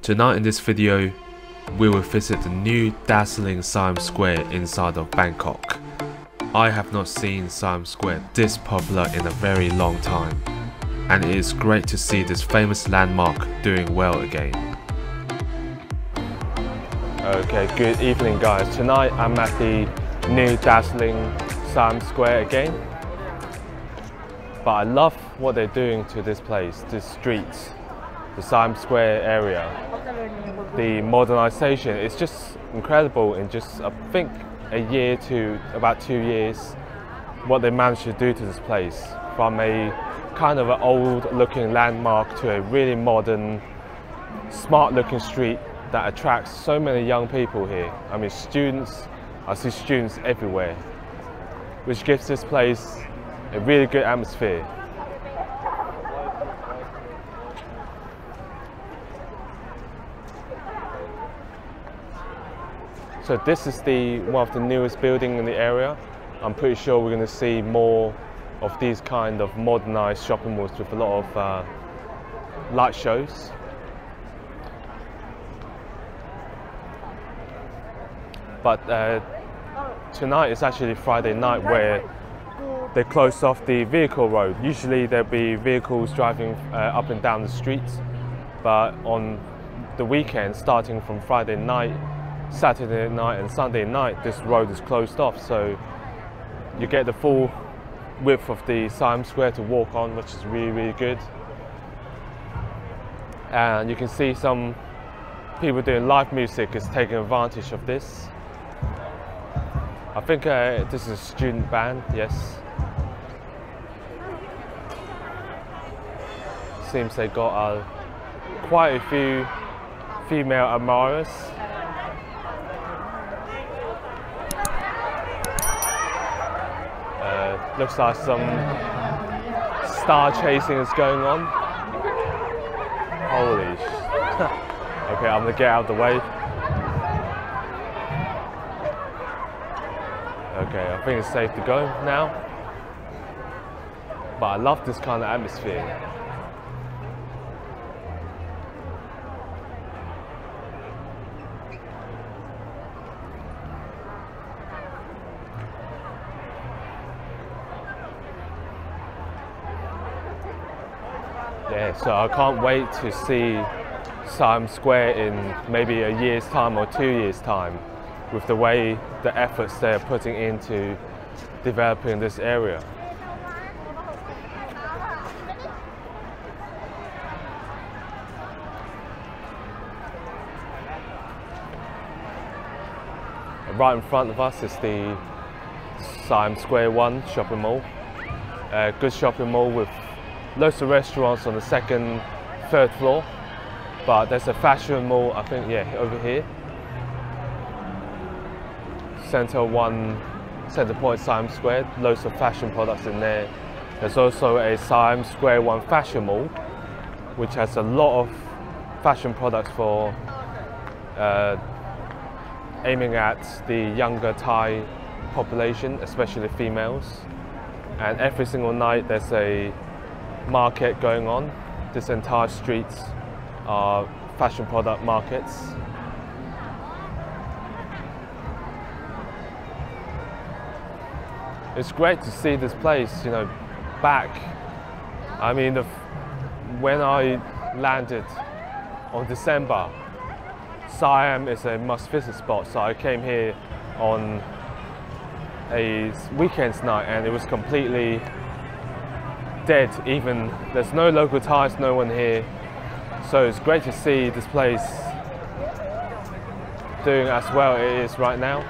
Tonight in this video, we will visit the new dazzling Siam Square inside of Bangkok. I have not seen Siam Square this popular in a very long time, and it is great to see this famous landmark doing well again. Okay, good evening guys. Tonight I'm at the new dazzling Siam Square again. But I love what they're doing to this place, this streets, the Siam Square area. The modernization is just incredible in just, I think, a year to about 2 years, what they managed to do to this place. From a kind of an old looking landmark to a really modern, smart looking street that attracts so many young people here. I mean students, I see students everywhere, which gives this place a really good atmosphere. So this is one of the newest buildings in the area. I'm pretty sure we're going to see more of these kind of modernized shopping malls with a lot of light shows. But tonight is actually Friday night where they closed off the vehicle road. Usually there'll be vehicles driving up and down the streets, but on the weekend, starting from Friday night, Saturday night and Sunday night, this road is closed off, so you get the full width of the Siam Square to walk on, which is really good. And you can see some people doing live music is taking advantage of this. I think this is a student band, yes. Seems they got quite a few female admirers. Looks like some star chasing is going on. Holy sh! Okay, I'm gonna get out of the way. Okay, I think it's safe to go now. But I love this kind of atmosphere. Yeah, so I can't wait to see Siam Square in maybe a year's time or 2 years' time, with the way the efforts they're putting into developing this area. Right in front of us is the Siam Square One shopping mall. A good shopping mall with loads of restaurants on the second, third floor. But there's a fashion mall, I think, yeah, over here. Center Point Siam Square, loads of fashion products in there. There's also a Siam Square One fashion mall, which has a lot of fashion products for aiming at the younger Thai population, especially females. And every single night there's a market going on. This entire streets are fashion product markets. It's great to see this place, you know, back. I mean, when I landed on December, Siam is a must-visit spot, so I came here on a weekend's night and it was completely dead. Even there's no local Thais, no one here, so it's great to see this place doing as well it is right now.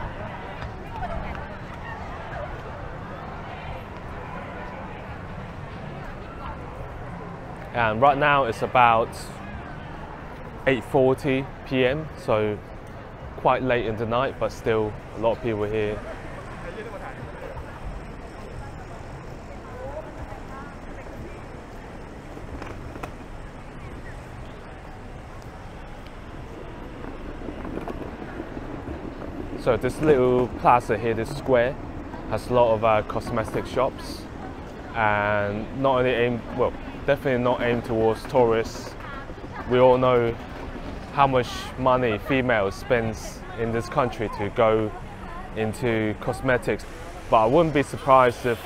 And right now it's about 8:40 p.m, so quite late in the night, but still a lot of people here. So this little plaza here, this square, has a lot of cosmetic shops, and definitely not aimed towards tourists. We all know how much money females spends in this country to go into cosmetics. But I wouldn't be surprised if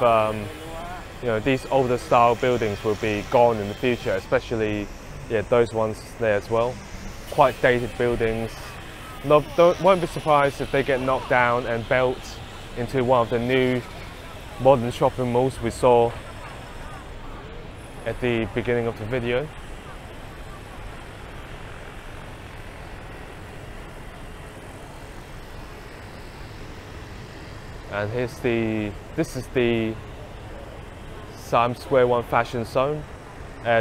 these older style buildings will be gone in the future, especially those ones there as well. Quite dated buildings. Won't be surprised if they get knocked down and built into one of the new modern shopping malls we saw at the beginning of the video. And this is the Siam Square One fashion zone.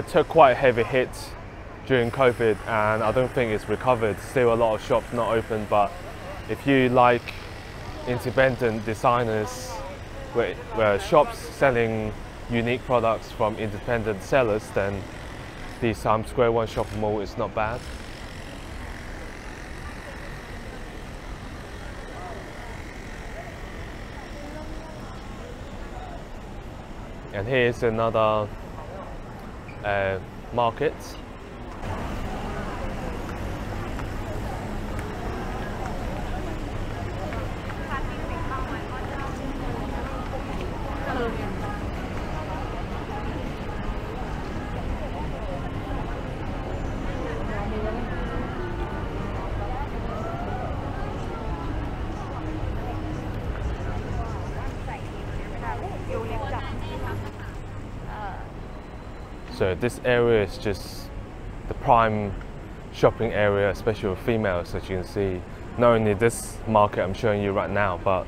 Took quite a heavy hit during COVID, and I don't think it's recovered. Still a lot of shops not open, but if you like independent designers, where shops selling unique products from independent sellers, then the Siam Square One shopping mall is not bad. And here's another market. So this area is just the prime shopping area, especially for females, as you can see. Not only this market I'm showing you right now, but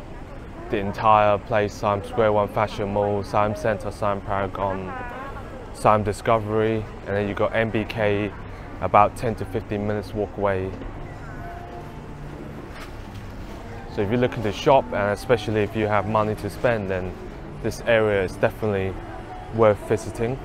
the entire place, Siam Square One Fashion Mall, Siam Centre, Siam Paragon, Siam Discovery, and then you got MBK about 10 to 15 minutes walk away. So if you're looking to shop, and especially if you have money to spend, then this area is definitely worth visiting.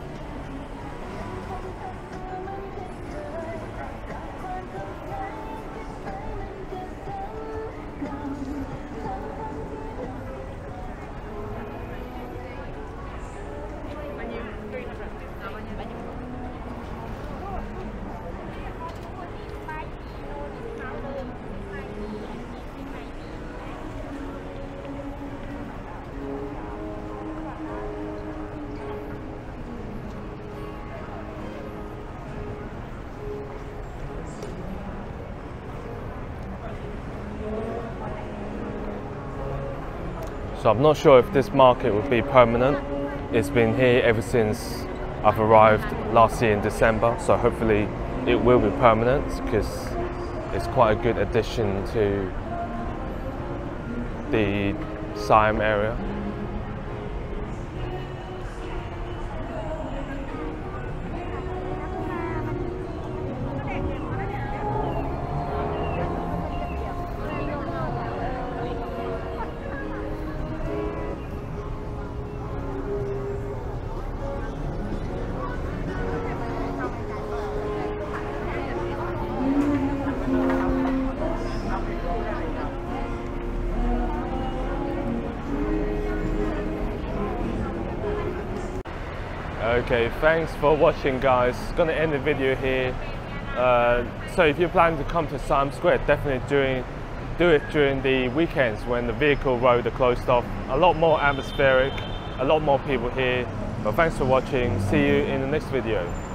So I'm not sure if this market would be permanent. It's been here ever since I've arrived last year in December, so hopefully it will be permanent, because it's quite a good addition to the Siam area. Okay, thanks for watching, guys. Gonna end the video here. So if you plan to come to Siam Square, definitely do it during the weekends when the vehicle road are closed off. A lot more atmospheric, a lot more people here. But thanks for watching. See you in the next video.